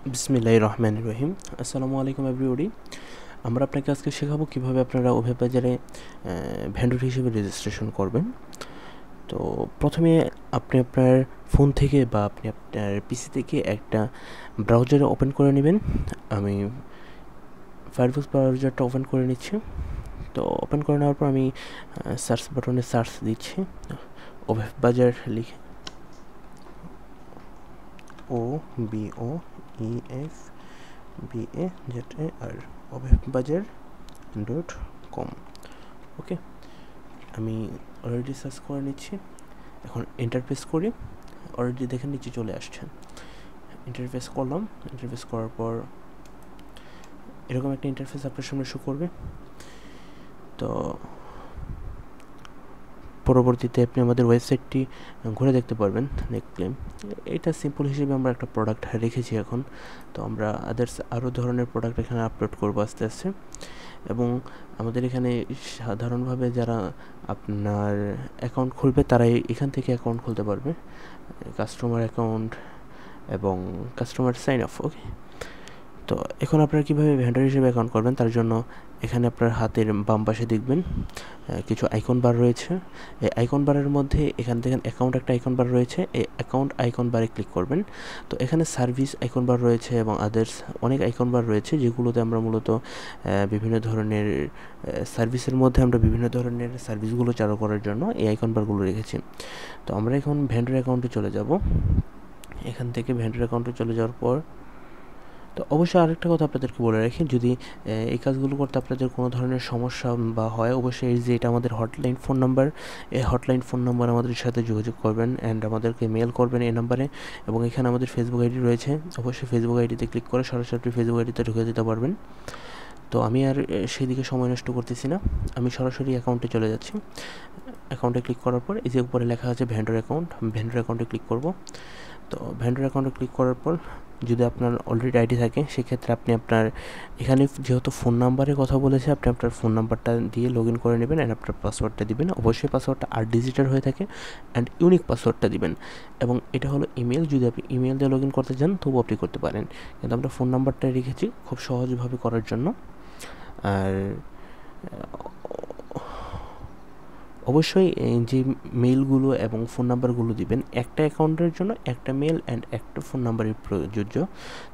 বিসমিল্লাহির রহমানির রহিম। আসসালামু আলাইকুম এভরিবডি। আমরা আপনাকে আজকে শেখাবো কিভাবে আপনারা ওভেব বাজারে ভেন্ডর হিসেবে রেজিস্ট্রেশন করবেন। তো প্রথমে আপনি আপনার ফোন থেকে বা আপনি আপনার পিসি থেকে একটা ব্রাউজারে ওপেন করে নেবেন। আমি ফায়ারফক্স ব্রাউজারটা ওপেন করে নিচ্ছি। তো ওপেন করে নেওয়ার পর আমি সার্চ বাটনে সার্চ দিচ্ছি ওভেব বাজার লিখে, OBOEFBAZAR, ওভেববাজার.com। ওকে, আমি অলরেডি সার্চ করে নিচ্ছি। এখন ইন্টারফেস করি, অলরেডি দেখেন নিচে চলে আসছে। ইন্টারফেস করলাম, ইন্টারফেস করার পর এরকম একটা ইন্টারফেস আপনার সামনে শো করবে। তো পরবর্তীতে আপনি আমাদের ওয়েবসাইটটি ঘুরে দেখতে পারবেন দেখলে। এটা সিম্পল হিসেবে আমরা একটা প্রোডাক্ট রেখেছি এখন। তো আমরা আরও ধরনের প্রোডাক্ট এখানে আপলোড করবো আস্তে আস্তে। এবং আমাদের এখানে সাধারণভাবে যারা আপনার অ্যাকাউন্ট খুলবে তারাই এখান থেকে অ্যাকাউন্ট খুলতে পারবে, কাস্টমার অ্যাকাউন্ট এবং কাস্টমার সাইন আপ। ওকে, তো এখন আপনারা কীভাবে ভেন্ডর হিসেবে অ্যাকাউন্ট করবেন তার জন্য এখানে আপনার হাতের বাম পাশে দেখবেন কিছু আইকন বার রয়েছে। এই আইকন বারের মধ্যে এখান থেকে অ্যাকাউন্ট একটা আইকন বার রয়েছে, এই অ্যাকাউন্ট আইকন বারে ক্লিক করবেন। তো এখানে সার্ভিস আইকন বার রয়েছে এবং আদার্স অনেক আইকন বার রয়েছে, যেগুলোতে আমরা মূলত বিভিন্ন ধরনের সার্ভিসের মধ্যে আমরা বিভিন্ন ধরনের সার্ভিসগুলো চালু করার জন্য এই আইকন বারগুলো রেখেছি। তো আমরা এখন ভেন্ডর অ্যাকাউন্টে চলে যাব। এখান থেকে ভেন্ডর অ্যাকাউন্টে চলে যাওয়ার পর তো অবশ্যই আরেকটা কথা আপনাদেরকে বলে রাখি, যদি এই কাজগুলো করতে আপনাদের কোনো ধরনের সমস্যা বা হয়, অবশ্যই এই যে এটা আমাদের হটলাইন ফোন নাম্বার, এই হটলাইন ফোন নাম্বার আমাদের সাথে যোগাযোগ করবেন অ্যান্ড আমাদেরকে মেল করবেন এই নাম্বারে। এবং এখানে আমাদের ফেসবুক আইডি রয়েছে, অবশ্যই ফেসবুক আইডিতে ক্লিক করে সরাসরি ফেসবুক আইডিতে ঢুকে যেতে পারবেন। তো আমি আর সেদিকে সময় নষ্ট করতেছি না, আমি সরাসরি অ্যাকাউন্টে চলে যাচ্ছি। অ্যাকাউন্টে ক্লিক করার পর এই যে উপরে লেখা আছে ভেন্ডর অ্যাকাউন্ট, ভেন্ডর অ্যাকাউন্টে ক্লিক করব। তো ভেন্ডর অ্যাকাউন্টে ক্লিক করার পর যদি আপনার অলরেডি আইডি থাকে সেক্ষেত্রে আপনি আপনার এখানে যেহেতু ফোন নাম্বারের কথা বলেছে, আপনি আপনার ফোন নাম্বারটা দিয়ে লগ ইন করে নেবেন অ্যান্ড আপনার পাসওয়ার্ডটা দিবেন। অবশ্যই পাসওয়ার্ডটা 8 ডিজিটের হয়ে থাকে অ্যান্ড ইউনিক পাসওয়ার্ডটা দিবেন। এবং এটা হলো ইমেল, যদি আপনি ইমেল দিয়ে লগ ইন করতে চান তবুও আপনি করতে পারেন, কিন্তু আমরা ফোন নাম্বারটাই রেখেছি খুব সহজভাবে করার জন্য। আর অবশ্যই যে মেইলগুলো এবং ফোন নাম্বারগুলো দিবেন, একটা অ্যাকাউন্টের জন্য একটা মেল অ্যান্ড একটা ফোন নাম্বারই প্রযোজ্য।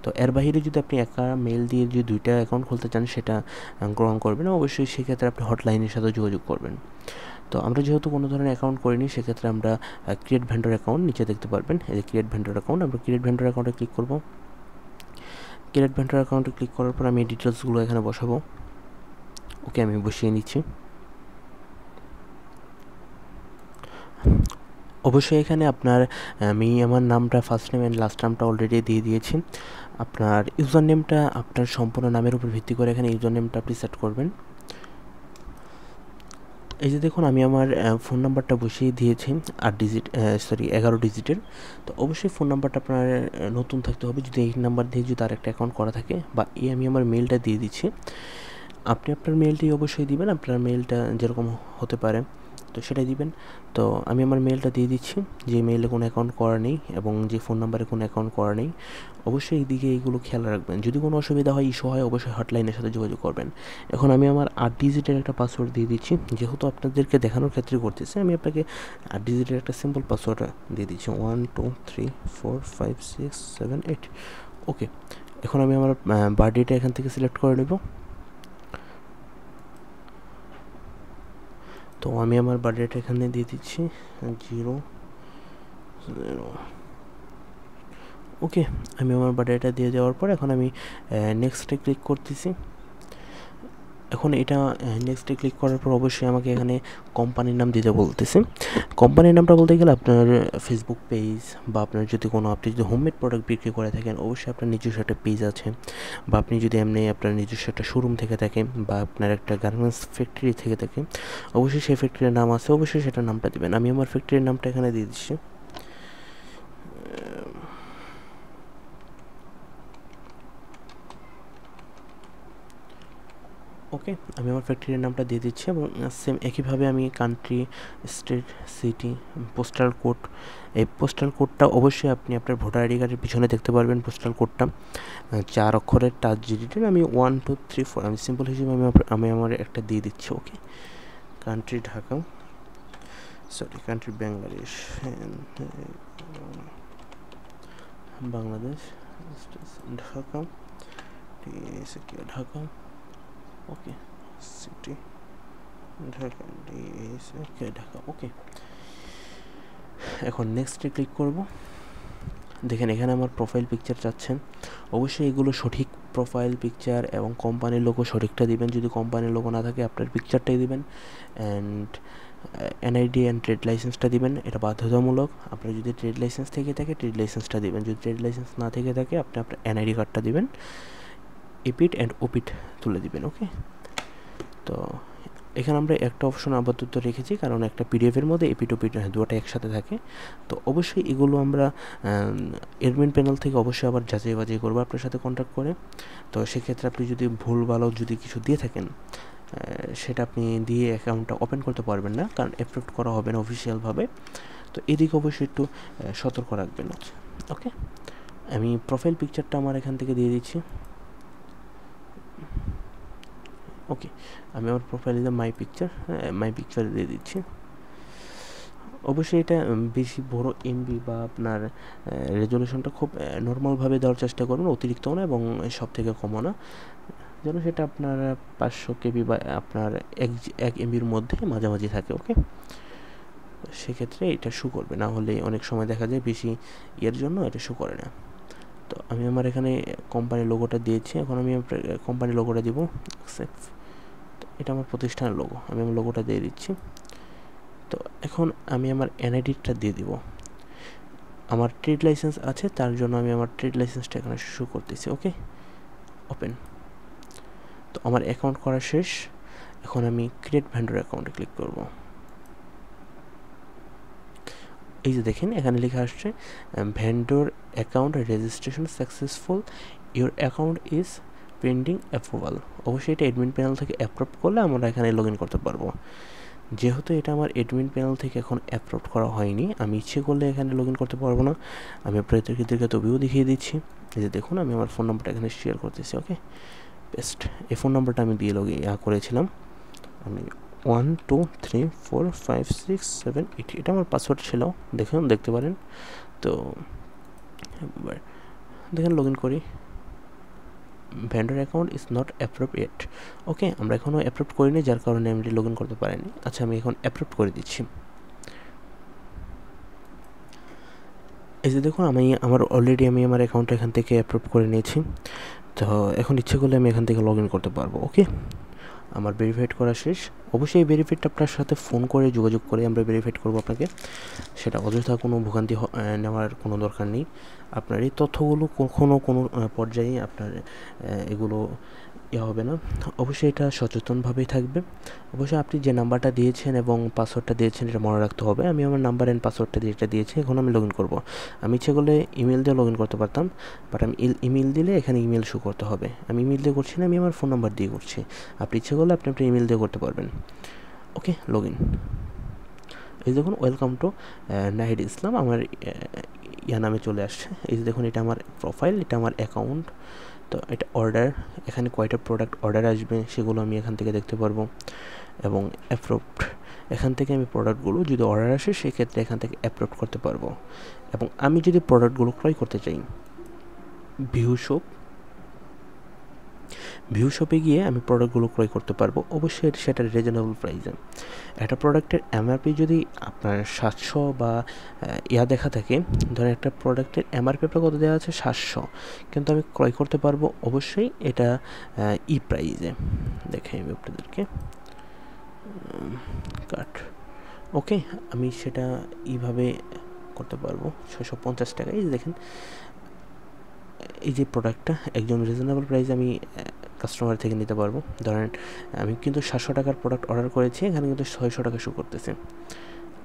তো এর বাইরে যদি আপনি একা মেল দিয়ে যে দুইটা অ্যাকাউন্ট খুলতে চান সেটা গ্রহণ করবেন, অবশ্যই সেক্ষেত্রে আপনি হটলাইনের সাথে যোগাযোগ করবেন। তো আমরা যেহেতু কোনো ধরনের অ্যাকাউন্ট করিনি সেক্ষেত্রে আমরা ক্রিয়েট ভেন্ডর অ্যাকাউন্ট নিচে দেখতে পারবেন, এই যে ক্রিয়েট ভেন্ডর অ্যাকাউন্ট, আমরা ক্রিয়েট ভেন্ডর অ্যাকাউন্টে ক্লিক করব। ক্রিয়েট ভেন্ডর অ্যাকাউন্টে ক্লিক করার পর আমি ডিটেলসগুলো এখানে বসাবো। ওকে, আমি বসিয়ে নিচ্ছি। অবশ্যই এখানে আপনার আমি আমার নামটা ফার্স্ট নেম অ্যান্ড লাস্ট নামটা অলরেডি দিয়ে দিয়েছি। আপনার ইউজার নেমটা আপনার সম্পূর্ণ নামের উপর ভিত্তি করে এখানে ইউজার নেমটা আপনি সেট করবেন। এই যে দেখুন আমি আমার ফোন নাম্বারটা বসিয়ে দিয়েছি 11 ডিজিটের। তো অবশ্যই ফোন নাম্বারটা আপনার নতুন থাকতে হবে, যদি এই নাম্বার দিয়ে যদি আরেকটা অ্যাকাউন্ট করা থাকে, বা আমি আমার মেলটা দিয়ে দিচ্ছি, আপনি আপনার মেলটি অবশ্যই দিবেন, আপনার মেলটা যেরকম হতে পারে তো সেটাই দিবেন। তো আমি আমার মেলটা দিয়ে দিচ্ছি, যে মেইলে কোনো অ্যাকাউন্ট করা নেই এবং যে ফোন নাম্বারে কোনো অ্যাকাউন্ট করা নেই। অবশ্যই এই দিকে এইগুলো খেয়াল রাখবেন, যদি কোনো অসুবিধা হয়, ইস্যু হয়, অবশ্যই হটলাইনের সাথে যোগাযোগ করবেন। এখন আমি আমার 8 ডিজিটের একটা পাসওয়ার্ড দিয়ে দিচ্ছি, যেহেতু আপনাদেরকে দেখানোর ক্ষেত্রে করতেছি, আমি আপনাকে 8 ডিজিটের একটা সিম্পল পাসওয়ার্ড দিয়ে দিচ্ছি, 1 2 3 4 5 6 7 8। ওকে, এখন আমি আমার বার্থডেটা এখান থেকে সিলেক্ট করে নেব। তো আমি আমার বার্থডেটা এখানে দিয়ে দিচ্ছি 0 0। ওকে, আমি আমার বার্থডেটা দিয়ে দেওয়ার পর এখন আমি নেক্সটে ক্লিক করতেছি। এখন এটা নেক্সটে ক্লিক করার পর অবশ্যই আমাকে এখানে কোম্পানির নাম দিতে বলতেছে। কোম্পানির নামটা বলতে গেলে আপনার ফেসবুক পেজ, বা আপনার যদি কোনো আপনি যদি হোমমেড প্রোডাক্ট বিক্রি করে থাকেন অবশ্যই আপনার নিজস্ব একটা পেজ আছে, বা আপনি যদি এমনি আপনার নিজস্ব একটা শোরুম থেকে থাকে, বা আপনার একটা গার্মেন্টস ফ্যাক্টরি থেকে থাকে, অবশ্যই সেই ফ্যাক্টরির নাম আছে, অবশ্যই সেটার নামটা দেবেন। আমি আমার ফ্যাক্টরির নামটা এখানে দিয়ে দিচ্ছি। ওকে, আমি আমার ফ্যাক্টরির নামটা দিয়ে দিচ্ছি এবং সেম একইভাবে আমি country, state, city, postal code, এই পোস্টাল কোডটা অবশ্যই আপনি আপনার ভোটার আইডি কার্ডের পিছনে দেখতে পারবেন। পোস্টাল কোডটা 4 অক্ষরের টাচ ডিজিটের, আমি 1 2 3 4 আমি সিম্পল হিসেবে আমি আমার একটা দিয়ে দিচ্ছি। Okay, country Dhaka, sorry country Bangladesh, Bangladesh, Dhaka, Dhaka, okay, city Dhaka, Dhaka. Okay, এখন নেক্সটে ক্লিক করব। দেখেন এখানে আমার প্রোফাইল পিকচার চাচ্ছেন, অবশ্যই এগুলো সঠিক প্রোফাইল পিকচার এবং কোম্পানির লোগো সঠিকটা দিবেন। যদি কোম্পানির লোগো না থাকে আপনার পিকচারটাই দিবেন, অ্যান্ড এনআইডি অ্যান্ড ট্রেড লাইসেন্সটা দিবেন, এটা বাধ্যতামূলক। আপনার যদি ট্রেড লাইসেন্স থেকে থাকে ট্রেড লাইসেন্সটা দিবেন, যদি ট্রেড লাইসেন্স না থেকে থাকে আপনি আপনার এনআইডি কার্ডটা দিবেন, এপিট অ্যান্ড ওপিট তুলে দিবেন। ওকে, তো এখানে আমরা একটা অপশন আপাতত রেখেছি কারণ একটা পিডিএফের মধ্যে এপিট ওপিট দুটো একসাথে থাকে। তো অবশ্যই এগুলো আমরা অ্যাডমিন প্যানেল থেকে অবশ্যই আবার যাচাই বাছাই করবো আপনার সাথে কন্ট্যাক্ট করে। তো সেক্ষেত্রে আপনি যদি ভুলভালও যদি কিছু দিয়ে থাকেন সেটা আপনি দিয়ে অ্যাকাউন্টটা ওপেন করতে পারবেন না, কারণ অ্যাপ্রুভ করা হবে না অফিসিয়ালভাবে। তো এদিকে অবশ্যই একটু সতর্ক রাখবেন। ওকে, আমি প্রোফাইল পিকচারটা আমার এখান থেকে দিয়ে দিচ্ছি। ওকে, আমি আমার প্রোফাইলে মাই পিকচার দিয়ে দিচ্ছি। অবশ্যই এটা বেশি বড় এমবি বা আপনার রেজলিউশনটা খুব নর্মালভাবে দেওয়ার চেষ্টা করবেন, অতিরিক্ত না এবং সব থেকে কমও না, যেন সেটা আপনার 500 কেবি বা আপনার 1 এমবির মধ্যে মাঝামাঝি থাকে। ওকে, সেক্ষেত্রে এটা শু করবে, না হলে অনেক সময় দেখা যায় বেশি ইয়ের জন্য এটা শু করে না। তো আমি আমার এখানে কোম্পানির লোগোটা দিয়েছি, এখন আমি কোম্পানির লোগোটা দিব। এটা আমার প্রতিষ্ঠানের লোগো, আমি আমার লোগোটা দিয়ে দিচ্ছি। তো এখন আমি আমার এনআইডিটা দিয়ে দিব। আমার ট্রেড লাইসেন্স আছে, তার জন্য আমি আমার ট্রেড লাইসেন্সটা এখানে শো করতেছি। ওকে, ওপেন। তো আমার অ্যাকাউন্ট করা শেষ, এখন আমি ক্রিয়েট ভেন্ডর অ্যাকাউন্টে ক্লিক করব। এই যে দেখেন এখানে লেখা আসছে vendor account registration successful, your account is pending approval. অবশ্যই এটা অ্যাডমিন প্যানেল থেকে অ্যাপ্রুভ করলে আমরা এখানে লগ ইন করতে পারবো। যেহেতু এটা আমার অ্যাডমিন প্যানেল থেকে এখন অ্যাপ্রুভ করা হয়নি, আমি ইচ্ছে করলে এখানে লগ ইন করতে পারবো না। আমি আপনাদেরকে তবেও দেখিয়ে দিচ্ছি। এই যে দেখুন আমি আমার ফোন নাম্বারটা এখানে শেয়ার করতেছি। ওকে, বেস্ট, এই ফোন নাম্বারটা আমি দিয়ে করেছিলাম। আমি 1 2 3 4 5 6 7 8 এটা আমার পাসওয়ার্ড ছিল, দেখতে পারেন। তো এবার দেখেন লগ ইন করি। Vendor account is not approve yet. Okay, আমরা এখনও অ্যাপ্রুভ করিনি, যার কারণে আমি লগ ইন করতে পারিনি। আচ্ছা, আমি এখন অ্যাপ্রুভ করে দিচ্ছি। এই যে দেখুন আমি অলরেডি আমার অ্যাকাউন্টটা এখান থেকে অ্যাপ্রুভ করে নিয়েছি। তো এখন ইচ্ছে করলে আমি এখান থেকে লগ ইন করতে পারবো। ওকে, আমার ভেরিফাইড করা শেষ। অবশ্যই এই ভেরিফাইডটা আপনার সাথে ফোন করে যোগাযোগ করে আমরা ভেরিফাইড করবো আপনাকে, সেটা অযথা কোনো ভোগান্তি নেওয়ার কোনো দরকার নেই। আপনার এই তথ্যগুলো কোনো পর্যায়ে আপনার এগুলো হবে না। অবশ্যই এটা সচেতনভাবেই থাকবে। অবশ্যই আপনি যে নাম্বারটা দিয়েছেন এবং পাসওয়ার্ডটা দিয়েছেন এটা মনে রাখতে হবে। আমি আমার নাম্বার অ্যান্ড পাসওয়ার্ডটা যেটা দিয়েছি, এখন আমি লগ ইন করবো। আমি ইচ্ছে করলে ইমেল দিয়ে লগ ইন করতে পারতাম, বাট আমি ইমেল দিলে এখানে ইমেল শো করতে হবে। আমি ইমেল দিয়ে করছি না, আমি আমার ফোন নাম্বার দিয়ে করছি। আপনি ইচ্ছে করলে আপনি আপনার ইমেল দিয়ে করতে পারবেন। ওকে, লগ ইন। এই দেখুন ওয়েলকাম টু নাহিদ ইসলাম আমার নামে চলে আসছে। এই যে দেখুন এটা আমার প্রোফাইল, এটা আমার অ্যাকাউন্ট। তো এটা অর্ডার, এখানে কয়টা প্রোডাক্ট অর্ডার আসবে সেগুলো আমি এখান থেকে দেখতে পারবো, এবং অ্যাপ্রুভড এখান থেকে আমি প্রোডাক্টগুলো যদি অর্ডার আসে সেক্ষেত্রে এখান থেকে অ্যাপ্রুভ করতে পারবো। এবং আমি যদি প্রোডাক্টগুলো ক্রয় করতে চাই, ভিউ শপে গিয়ে আমি প্রোডাক্টগুলো ক্রয় করতে পারবো, অবশ্যই সেটা রিজনেবল প্রাইসে। একটা প্রোডাক্টের এমআরপি যদি আপনার 700 বা দেখা থাকে, ধরেন একটা প্রোডাক্টের এমআরপি কত দেওয়া আছে 700, কিন্তু আমি ক্রয় করতে পারবো অবশ্যই এটা প্রাইসে। দেখাই আমি আপনাদেরকে ওকে, আমি সেটা এইভাবে করতে পারবো 650 টাকা। এই দেখেন এই যে প্রোডাক্টটা একদম রিজনেবল প্রাইসে আমি কাস্টমার থেকে নিতে পারবো। ধরেন আমি কিন্তু 700 টাকার প্রোডাক্ট অর্ডার করেছি, এখানে কিন্তু 600 টাকা শো করতেছে।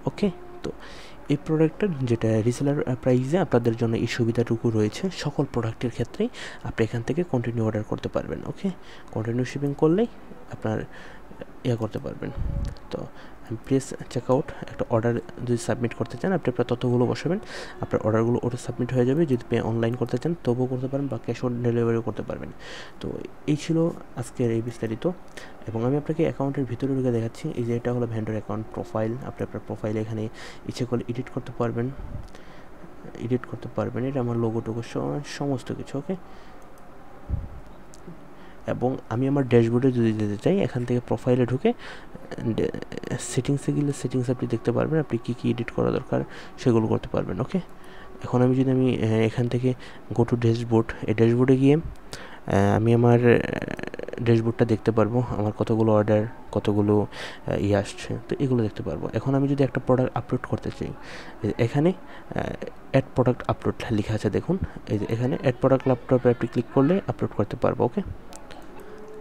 ওকে, তো এই প্রোডাক্টের যেটা রিসেলার প্রাইসে আপনাদের জন্য এই সুবিধাটুকু রয়েছে, সকল প্রোডাক্টের ক্ষেত্রেই আপনি এখান থেকে কন্টিনিউ অর্ডার করতে পারবেন। ওকে, কন্টিনিউ শিপিং করলেই আপনার করতে পারবেন। তো প্রেস চেকআউট একটা অর্ডার যদি সাবমিট করতে চান, আপনি আপনার তথ্যগুলো বসাবেন, আপনার অর্ডারগুলো ওটা সাবমিট হয়ে যাবে। যদি অনলাইন করতে চান তবুও করতে পারেন, বা ক্যাশ অন ডেলিভারিও করতে পারবেন। তো এই ছিল আজকের এই বিস্তারিত, এবং আমি আপনাকে অ্যাকাউন্টের ভিতরে ঢুকে দেখাচ্ছি। এই যে এটা হলো ভেন্ডর অ্যাকাউন্ট প্রোফাইল। আপনি আপনার প্রোফাইলে এখানে ইচ্ছে করলে এডিট করতে পারবেন, এটা আমার লোগো টোগো সমস্ত কিছু। ওকে, এবং আমি আমার ড্যাশবোর্ডে যদি যেতে চাই, এখান থেকে প্রোফাইলে ঢুকে সেটিংসে গেলে সেটিংস আপনি দেখতে পারবেন, আপনি কী কী এডিট করা দরকার সেগুলো করতে পারবেন। ওকে, এখন আমি যদি এখান থেকে গো টু ড্যাশবোর্ড, এই ড্যাশবোর্ডে গিয়ে আমি আমার ড্যাশবোর্ডটা দেখতে পারবো, আমার কতগুলো অর্ডার, কতগুলো আসছে, তো এগুলো দেখতে পারবো। এখন আমি যদি একটা প্রোডাক্ট আপলোড করতে চাই, এখানে অ্যাড প্রোডাক্ট আপলোড লেখা আছে, দেখুন এই যে এখানে অ্যাড প্রোডাক্ট ল্যাপটপে আপনি ক্লিক করলে আপলোড করতে পারবো। ওকে,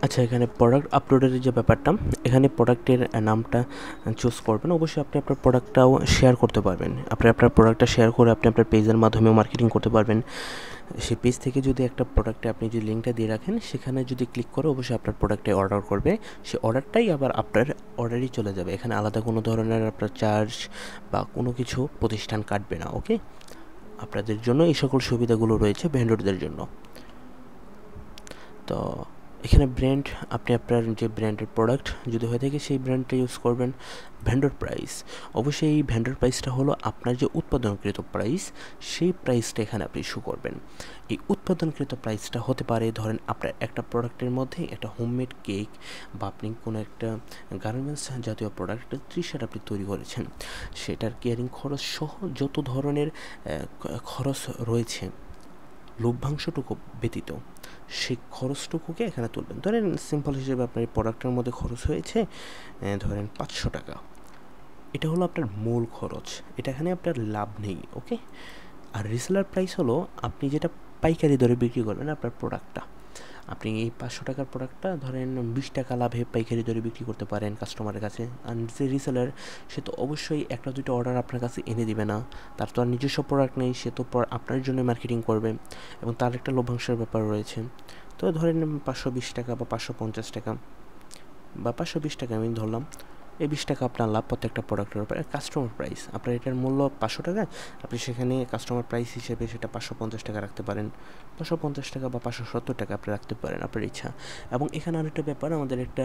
আচ্ছা, এখানে প্রোডাক্ট আপলোডের যে ব্যাপারটা, এখানে প্রোডাক্টের নামটা চুজ করবেন। অবশ্যই আপনি আপনার প্রোডাক্টটাও শেয়ার করতে পারবেন, আপনি আপনার প্রোডাক্টটা শেয়ার করে আপনি আপনার পেজের মাধ্যমেও মার্কেটিং করতে পারবেন। সেই পেজ থেকে যদি একটা প্রোডাক্টে আপনি যদি লিঙ্কটা দিয়ে রাখেন, সেখানে যদি ক্লিক করে অবশ্যই আপনার প্রোডাক্টে অর্ডার করবে, সেই অর্ডারটাই আবার আপনার অর্ডারই চলে যাবে। এখানে আলাদা কোনো ধরনের আপনার চার্জ বা কোনো কিছু প্রতিষ্ঠান কাটবে না। ওকে, আপনাদের জন্য এই সকল সুবিধাগুলো রয়েছে ভেন্ডরদের জন্য। তো এখানে ব্র্যান্ড, আপনি আপনার যে ব্র্যান্ডের প্রোডাক্ট যদি হয়ে থাকে সেই ব্র্যান্ডটা ইউজ করবেন। ভেন্ডর প্রাইস, অবশ্যই এই ভেন্ডর প্রাইসটা হলো আপনার যে উৎপাদনকৃত প্রাইস, সেই প্রাইসটা এখানে আপনি ইস্যু করবেন। এই উৎপাদনকৃত প্রাইসটা হতে পারে, ধরেন আপনার একটা প্রোডাক্টের মধ্যে একটা হোমমেড কেক বা আপনি কোনো একটা গার্মেন্টস জাতীয় প্রোডাক্ট টি শার্ট আপনি তৈরি করেছেন, সেটার কেয়ারিং খরচ সহ যত ধরনের খরচ রয়েছে লভ্যাংশটুকু ব্যতীত, সেই খরচটুকুকে এখানে তুলবেন। ধরেন সিম্পল হিসেবে আপনার এই প্রোডাক্টের মধ্যে খরচ হয়েছে ধরেন 500 টাকা, এটা হলো আপনার মূল খরচ, এটা এখানে আপনার লাভ নেই। ওকে, আর রিসেলার প্রাইস হলো আপনি যেটা পাইকারি দরে বিক্রি করবেন আপনার প্রোডাক্টটা, আপনি এই 500 টাকার প্রোডাক্টটা ধরেন 20 টাকা লাভে পাইকারি দরে বিক্রি করতে পারেন কাস্টমারের কাছে। আর যে রিসেলার, সে তো অবশ্যই একটা দুটো অর্ডার আপনার কাছে এনে দিবে না, তার তো আর নিজস্ব প্রোডাক্ট নেই, সে তো আপনার জন্য মার্কেটিং করবে, এবং তার একটা লভ্যাংশের ব্যাপার রয়েছে। তো ধরেন 520 টাকা বা 550 টাকা বা 520 টাকা আমি ধরলাম, এই 20 টাকা আপনার লাভ প্রত্যেকটা প্রোডাক্টের উপরে। কাস্টমার প্রাইস, আপনার এটার মূল্য 500 টাকা, আপনি সেখানে কাস্টমার প্রাইস হিসেবে সেটা 550 টাকা রাখতে পারেন, 550 টাকা বা 570 টাকা আপনি রাখতে পারেন, আপনার ইচ্ছা। এবং এখানে আরেকটা ব্যাপার, আমাদের একটা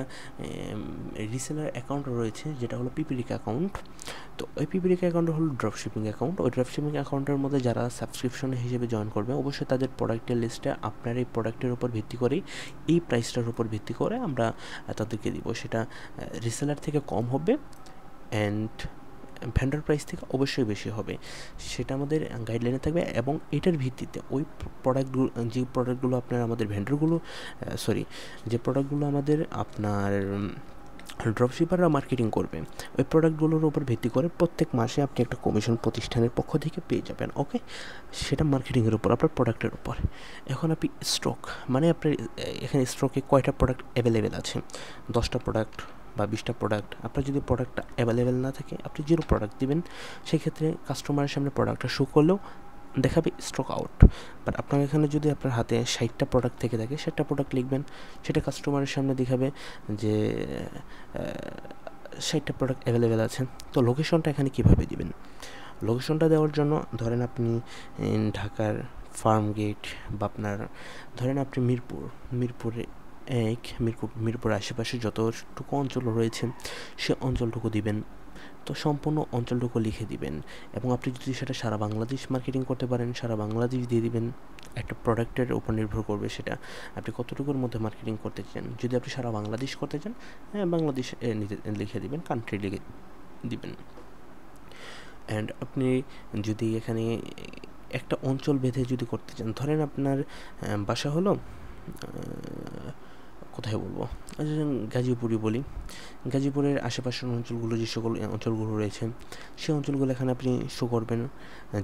রিসেলার অ্যাকাউন্ট রয়েছে যেটা হলো পিপিলিক অ্যাকাউন্ট। তো ওই পিপিলিক অ্যাকাউন্ট হলো ড্রপ শিপিং অ্যাকাউন্ট। ওই ড্রপ শিপিং অ্যাকাউন্টের মধ্যে যারা সাবস্ক্রিপশন হিসেবে জয়েন করবে, অবশ্যই তাদের প্রোডাক্টের লিস্টে আপনার এই প্রোডাক্টের উপর ভিত্তি করেই, এই প্রাইসটার উপর ভিত্তি করে আমরা তাদেরকে দিব, সেটা রিসেলার থেকে কম হবে অ্যান্ড ভেন্ডর প্রাইস থেকে অবশ্যই বেশি হবে, সেটা আমাদের গাইডলাইনে থাকবে। এবং এটার ভিত্তিতে ওই প্রোডাক্টগুলো, যে প্রোডাক্টগুলো আপনার আমাদের ভেন্ডরগুলো যে প্রোডাক্টগুলো আমাদের আপনার ড্রপশিপাররা মার্কেটিং করবে, ওই প্রোডাক্টগুলোর উপর ভিত্তি করে প্রত্যেক মাসে আপনি একটা কমিশন প্রতিষ্ঠানের পক্ষ থেকে পেয়ে যাবেন। ওকে, সেটা মার্কেটিংয়ের উপর, আপনার প্রোডাক্টের উপর। এখন আপনি স্টক, মানে আপনার এখানে স্টকে কয়টা প্রোডাক্ট অ্যাভেলেবেল আছে, 10টা প্রোডাক্ট বা 20টা প্রোডাক্ট। আপনার যদি প্রোডাক্টটা অ্যাভেলেবেল না থাকে, আপনি 0 প্রোডাক্ট দিবেন, সেক্ষেত্রে কাস্টমারের সামনে প্রোডাক্টটা শো করলেও দেখাবে স্টক আউট। বাট আপনার এখানে যদি আপনার হাতে 60টা প্রোডাক্ট থেকে থাকে, 60টা প্রোডাক্ট লিখবেন, সেটা কাস্টমারের সামনে দেখাবে যে 60টা প্রোডাক্ট অ্যাভেলেবেল আছে। তো লোকেশনটা এখানে কীভাবে দিবেন, লোকেশনটা দেওয়ার জন্য ধরেন আপনি ঢাকার ফার্ম গেট, বা আপনার ধরেন আপনি মিরপুরে মিরপুরের আশেপাশে যতটুকু অঞ্চল রয়েছে সে অঞ্চলটুকু দিবেন। তো সম্পূর্ণ অঞ্চলটুকু লিখে দিবেন, এবং আপনি যদি সেটা সারা বাংলাদেশ মার্কেটিং করতে পারেন, সারা বাংলাদেশ দিয়ে দিবেন। একটা প্রোডাক্টের উপর নির্ভর করবে সেটা আপনি কতটুকুর মধ্যে মার্কেটিং করতে চান। যদি আপনি সারা বাংলাদেশ করতে চান, বাংলাদেশ লিখে দিবেন, কান্ট্রি লিখে দিবেন। অ্যান্ড আপনি যদি এখানে একটা অঞ্চল বেঁধে যদি করতে চান, ধরেন আপনার বাসা হলো কোথায় বলবো, গাজীপুরই বলি। গাজীপুরের আশেপাশের অঞ্চলগুলো, যে সকল অঞ্চলগুলো রয়েছে, সেই অঞ্চলগুলো এখানে আপনি শো করবেন।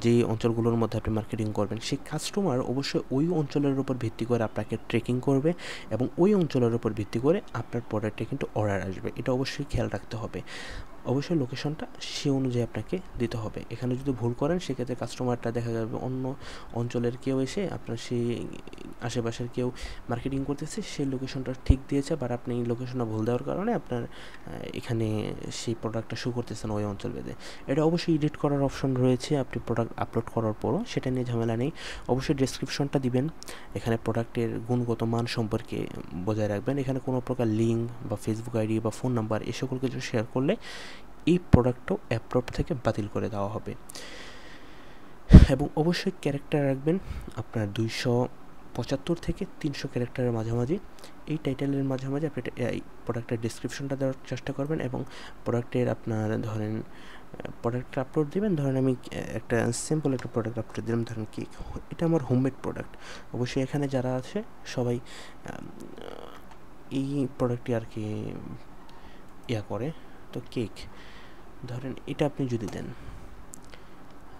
যে অঞ্চলগুলোর মধ্যে আপনি মার্কেটিং করবেন, সেই কাস্টমার অবশ্যই ওই অঞ্চলের উপর ভিত্তি করে আপনাকে ট্রেকিং করবে, এবং ওই অঞ্চলের উপর ভিত্তি করে আপনার প্রোডাক্টে কিন্তু অর্ডার আসবে। এটা অবশ্যই খেয়াল রাখতে হবে। অবশ্যই লোকেশনটা সে অনুযায়ী আপনাকে দিতে হবে। এখানে যদি ভুল করেন, সেক্ষেত্রে কাস্টমারটা দেখা যাবে অন্য অঞ্চলের কেউ এসে আপনার সেই আশেপাশের কেউ মার্কেটিং করতেছে, সেই লোকেশনটা ঠিক দিয়েছে, বাট আপনি লোকেশনটা ভুল দেওয়ার কারণে আপনার এখানে সেই প্রোডাক্টটা শো করতেছে না ওই অঞ্চল ভেদে। এটা অবশ্যই এডিট করার অপশন রয়েছে আপনি প্রোডাক্ট আপলোড করার পরও, সেটা নিয়ে ঝামেলা নেই। অবশ্যই ডেসক্রিপশনটা দিবেন, এখানে প্রোডাক্টের গুণগত মান সম্পর্কে বজায় রাখবেন। এখানে কোনো প্রকার লিঙ্ক বা ফেসবুক আইডি বা ফোন নাম্বার এ সকল কিছু শেয়ার করলে এই প্রোডাক্টটাও অ্যাপ্রুভ থেকে বাতিল করে দেওয়া হবে। এবং অবশ্যই ক্যারেক্টার রাখবেন আপনার 275 থেকে 300 ক্যারেক্টারের মাঝামাঝি। এই টাইটেলের মাঝামাঝি আপনি এই প্রোডাক্টের ডিসক্রিপশনটা দেওয়ার চেষ্টা করবেন, এবং প্রোডাক্টের আপনার ধরেন প্রোডাক্টটা আপলোড দেবেন। ধরেন আমি একটা সিম্পল একটা প্রোডাক্ট আপলোড দিলাম, ধরেন কেক। এটা আমার হোমমেড প্রোডাক্ট। অবশ্যই এখানে যারা আছে সবাই এই প্রোডাক্টটি আর কি করে। তো কেক ধরেন এটা আপনি যদি দেন,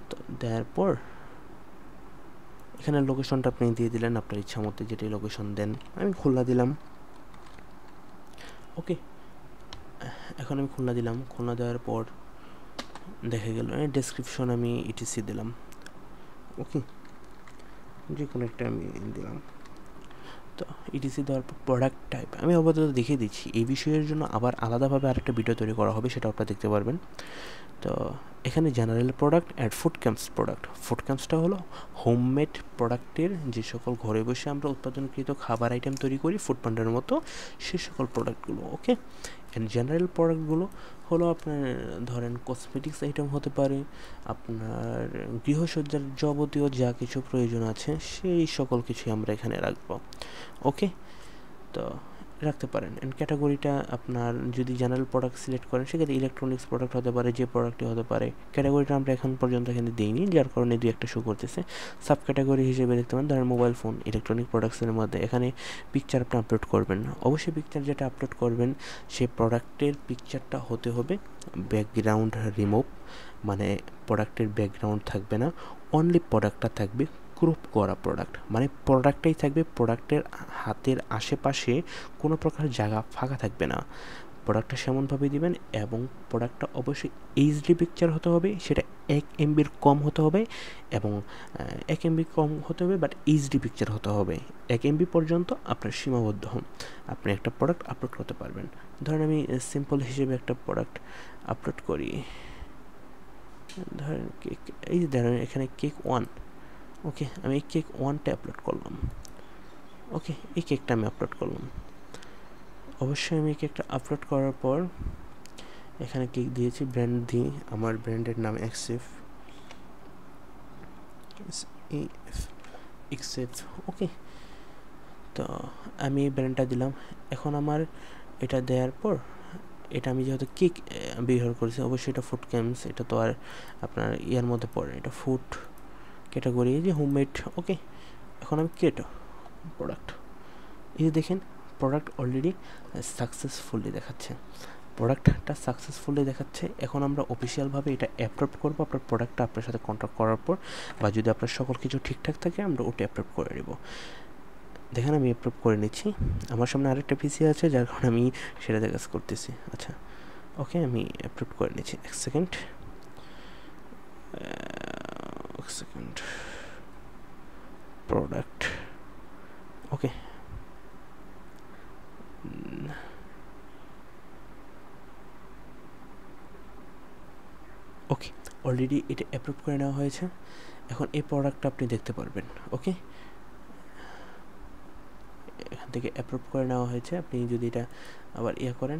তো দেওয়ার পর এখানে লোকেশনটা আপনি দিয়ে দিলেন আপনার ইচ্ছা মতো, যেটাই লোকেশন দেন। আমি খুলনা দিলাম, ওকে। এখন আমি খুলনা দিলাম। খুলনা দেওয়ার পর দেখা গেল ডেসক্রিপশন আমি ইটিসি দিলাম, ওকে, যে কোনো একটা আমি দিলাম। তো ইটিসি দেওয়ার পর প্রোডাক্ট টাইপ আমি আপাতত দেখিয়ে দিচ্ছি। এই বিষয়ের জন্য আবার আলাদাভাবে আরেকটা ভিডিও তৈরি করা হবে, সেটা আপনারা দেখতে পারবেন। তো এখানে general product and food camps product. Food ক্যাম্পসটা হলো হোমমেড প্রোডাক্টের, যে সকল ঘরে বসে আমরা উৎপাদনকৃত খাবার আইটেম তৈরি করি ফুড পান্ডার মতো, সে সকল প্রোডাক্টগুলো, ওকে। অ্যান্ড জেনারেল প্রোডাক্টগুলো হলো আপনার ধরেন কসমেটিক্স আইটেম হতে পারে, আপনার গৃহসজ্জার যাবতীয় যা কিছু প্রয়োজন আছে সেই সকল কিছুই আমরা এখানে রাখবো, ওকে। তো রাখতে পারেন। অ্যান্ড ক্যাটাগরিটা আপনার যদি জেনারেল প্রোডাক্ট সিলেক্ট করেন, সেক্ষেত্রে ইলেকট্রনিক্স প্রোডাক্ট হতে পারে, যে প্রোডাক্টটি হতে পারে। ক্যাটাগরিটা আমরা এখন পর্যন্ত এখানে দিইনি, যার কারণে দুই একটা শো করতেছে। সাব ক্যাটাগরি হিসেবে দেখতে পারেন, ধরেন মোবাইল ফোন, ইলেকট্রনিক প্রোডাক্টসের মধ্যে এখানে পিকচার আপনি আপলোড করবেন। অবশ্যই পিকচার যেটা আপলোড করবেন, সেই প্রোডাক্টের পিকচারটা হতে হবে ব্যাকগ্রাউন্ড রিমুভ, মানে প্রোডাক্টের ব্যাকগ্রাউন্ড থাকবে না, অনলি প্রোডাক্টটা থাকবে ক্রপ করা প্রোডাক্ট, মানে প্রোডাক্টটাই থাকবে, প্রোডাক্টের হাতের আশেপাশে কোনো প্রকার জায়গা ফাঁকা থাকবে না। প্রোডাক্টটা সেমনভাবে দিবেন, এবং প্রোডাক্টটা অবশ্যই এইচডি পিকচার হতে হবে, সেটা 1 MB কম হতে হবে, এবং 1 MB কম হতে হবে, বাট এইচডি পিকচার হতে হবে। 1 MB পর্যন্ত আপনার সীমাবদ্ধ হন, আপনি একটা প্রোডাক্ট আপলোড করতে পারবেন। ধরেন আমি সিম্পল হিসেবে একটা প্রোডাক্ট আপলোড করি, ধরেন কেক, এই যে ধরেন এখানে কেক 1, ওকে। আমি এই কেক 1টা আপলোড করলাম, ওকে। এই কেকটা আমি আপলোড করলাম। অবশ্যই আমি এই কেকটা আপলোড করার পর এখানে কেক দিয়েছি, ব্র্যান্ড দিই, আমার ব্র্যান্ডের নাম এক্সেফ, ওকে। তো আমি এই ব্র্যান্ডটা দিলাম। এখন আমার এটা দেওয়ার পর, এটা আমি যেহেতু কেক ব্যবহার করেছি, অবশ্যই এটা ফুড ক্যাম্পস, এটা তো আর আপনার ইয়ার মধ্যে পড়ে, এটা ফুড ক্যাটাগরি, যে হোমমেড, ওকে। এখন আমি কেটো প্রোডাক্ট, এই যে দেখেন প্রোডাক্ট অলরেডি সাকসেসফুলি দেখাচ্ছে, প্রোডাক্টটা সাকসেসফুলি দেখাচ্ছে। এখন আমরা অফিসিয়ালভাবে এটা অ্যাপ্রুভ করবো আপনার প্রোডাক্টটা আপনার সাথে কন্ট্যাক্ট করার পর, বা যদি আপনার সকল কিছু ঠিকঠাক থাকে আমরা ওটা অ্যাপ্রুভ করে নেব। দেখেন আমি অ্যাপ্রুভ করে নিচ্ছি, আমার সামনে আরেকটা পিসি আছে, যার কারণে আমি সেটাতে কাজ করতেছি। আচ্ছা, ওকে, আমি অ্যাপ্রুভ করে নিচ্ছি। এক সেকেন্ড, প্রোডাক্ট, ওকে। ওকে, অলরেডি এটা অ্যাপ্রুভ করে নেওয়া হয়েছে। এখন এই প্রোডাক্টটা আপনি দেখতে পারবেন, ওকে। এখান থেকে অ্যাপ্রুভ করে নেওয়া হয়েছে। আপনি যদি এটা আবার করেন,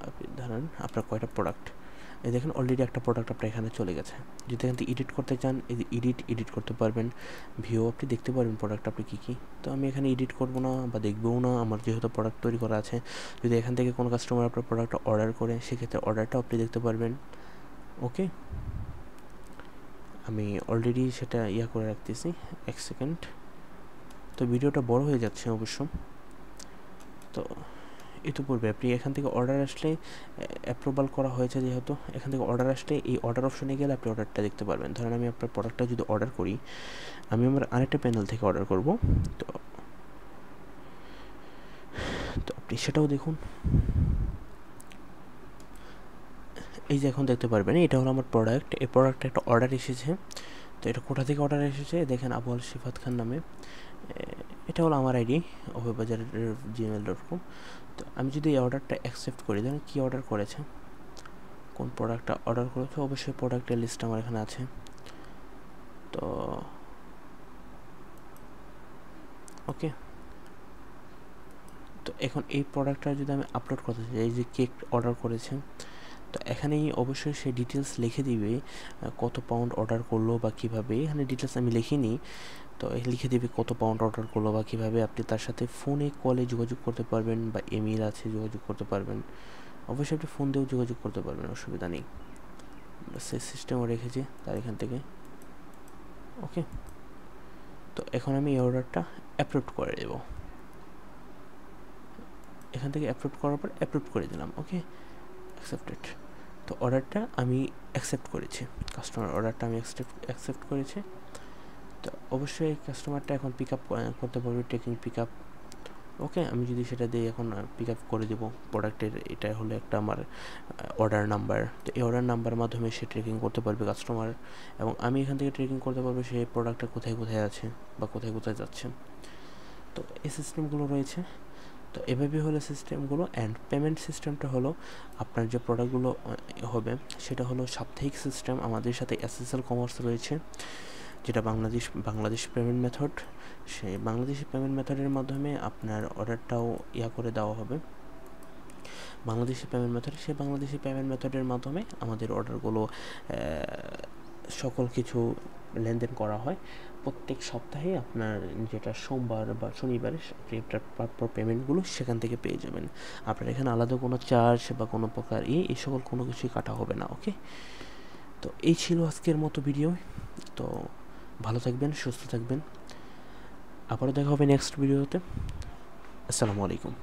আপনি ধরেন আপনার কয়টা প্রোডাক্ট, এই দেখেন অলরেডি একটা প্রোডাক্ট আপনার এখানে চলে গেছে। যদি এখান থেকে এডিট করতে চান, এই যে এডিট করতে পারবেন, ভিউ আপনি দেখতে পারবেন প্রোডাক্ট আপনি কী কী। তো আমি এখানে এডিট করবো না বা দেখবও না, আমার যেহেতু প্রোডাক্ট তৈরি করা আছে। যদি এখান থেকে কোনো কাস্টমার আপনার প্রোডাক্টটা অর্ডার করে, সেক্ষেত্রে অর্ডারটাও আপনি দেখতে পারবেন, ওকে। আমি অলরেডি সেটা করে রাখতেছি। এক সেকেন্ড, তো ভিডিওটা বড় হয়ে যাচ্ছে অবশ্য, তো ইতিপূর্বে আপনি এখান থেকে অর্ডার আসলে অ্যাপ্রুভাল করা হয়েছে, যেহেতু এখান থেকে অর্ডার আসলে এই অর্ডার অপশনে গেলে আপনি অর্ডারটা দেখতে পারবেন। ধরেন আমি আপনার প্রোডাক্টটা যদি অর্ডার করি, আমি আমার আরেকটা প্যানেল থেকে অর্ডার করব, তো আপনি সেটাও দেখুন। এই যে এখন দেখতে পারবেন এটা হলো আমার প্রোডাক্ট, এই প্রোডাক্টে একটা অর্ডার এসেছে। তো এটা কোথা থেকে অর্ডার এসেছে দেখেন, আবু আল শিফাত খান নামে। এটা হলো আমার আইডি ovebazaar@gmail.com। তো আমি যদি এই অর্ডারটা অ্যাকসেপ্ট করি, ধরেন কী অর্ডার করেছে, কোন প্রোডাক্টটা অর্ডার করেছে, অবশ্যই প্রোডাক্টের লিস্ট আমার এখানে আছে। তো ওকে, তো এখন এই প্রোডাক্টটা যদি আমি আপলোড করতে চাই, এই যে কেক অর্ডার করেছে, তো এখানেই অবশ্যই সে ডিটেলস লিখে দিবে কত পাউন্ড অর্ডার করলো বা কীভাবে। এখানে ডিটেলস আমি লিখিনি, তো লিখে দিবে কত পাউন্ড অর্ডার করলো বা কীভাবে আপনি তার সাথে ফোনে কলে যোগাযোগ করতে পারবেন, বা ইমেল আছে যোগাযোগ করতে পারবেন। অবশ্যই আপনি ফোন দিয়েও যোগাযোগ করতে পারবেন, অসুবিধা নেই। সে সিস্টেমও রেখেছি তার এখান থেকে। ওকে, তো এখন আমি এই অর্ডারটা অ্যাপ্রুভ করে দেব। এখান থেকে অ্যাপ্রুভ করার পর অ্যাপ্রুভ করে দিলাম। ওকে, অ্যাকসেপ্টেড। তো অর্ডারটা আমি অ্যাকসেপ্ট করেছি, কাস্টমার অর্ডারটা আমি অ্যাকসেপ্ট করেছি। তো অবশ্যই কাস্টমারটা এখন পিক আপ করতে পারবে, টেকিং পিক আপ। ওকে, আমি যদি সেটা দিয়ে এখন পিক আপ করে দেবো প্রোডাক্টের, এটা হলো একটা আমার অর্ডার নাম্বার। তো এই অর্ডার নাম্বারের মাধ্যমে সে ট্রেকিং করতে পারবে কাস্টমার, এবং আমি এখান থেকে ট্রেকিং করতে পারবো সেই প্রোডাক্টটা কোথায় কোথায় আছে বা কোথায় কোথায় যাচ্ছে। তো এই সিস্টেমগুলো রয়েছে। তো এভাবে হলো সিস্টেমগুলো। অ্যান্ড পেমেন্ট সিস্টেমটা হলো আপনার যে প্রোডাক্টগুলো হবে সেটা হলো সাপ্তাহিক সিস্টেম। আমাদের সাথে এসএসএল কমার্স রয়েছে, যেটা বাংলাদেশ পেমেন্ট মেথড। সেই বাংলাদেশি পেমেন্ট মেথডের মাধ্যমে আপনার অর্ডারটাও করে দেওয়া হবে বাংলাদেশি পেমেন্ট মেথডে। সেই বাংলাদেশি পেমেন্ট মেথডের মাধ্যমে আমাদের অর্ডারগুলো সকল কিছু লেনদেন করা হয়। প্রত্যেক সপ্তাহে আপনার যেটা সোমবার বা শনিবারে আপনি আপনার প্রাপ্য পেমেন্টগুলো সেখান থেকে পেয়ে যাবেন। আপনার এখানে আলাদা কোনো চার্জ বা কোনো প্রকার এই সকল কোনো কিছুই কাটা হবে না। ওকে, তো এই ছিল আজকের মতো ভিডিও। তো ভালো থাকবেন, সুস্থ থাকবেন, আবারও দেখা হবে নেক্সট ভিডিওতে। আসসালামু আলাইকুম।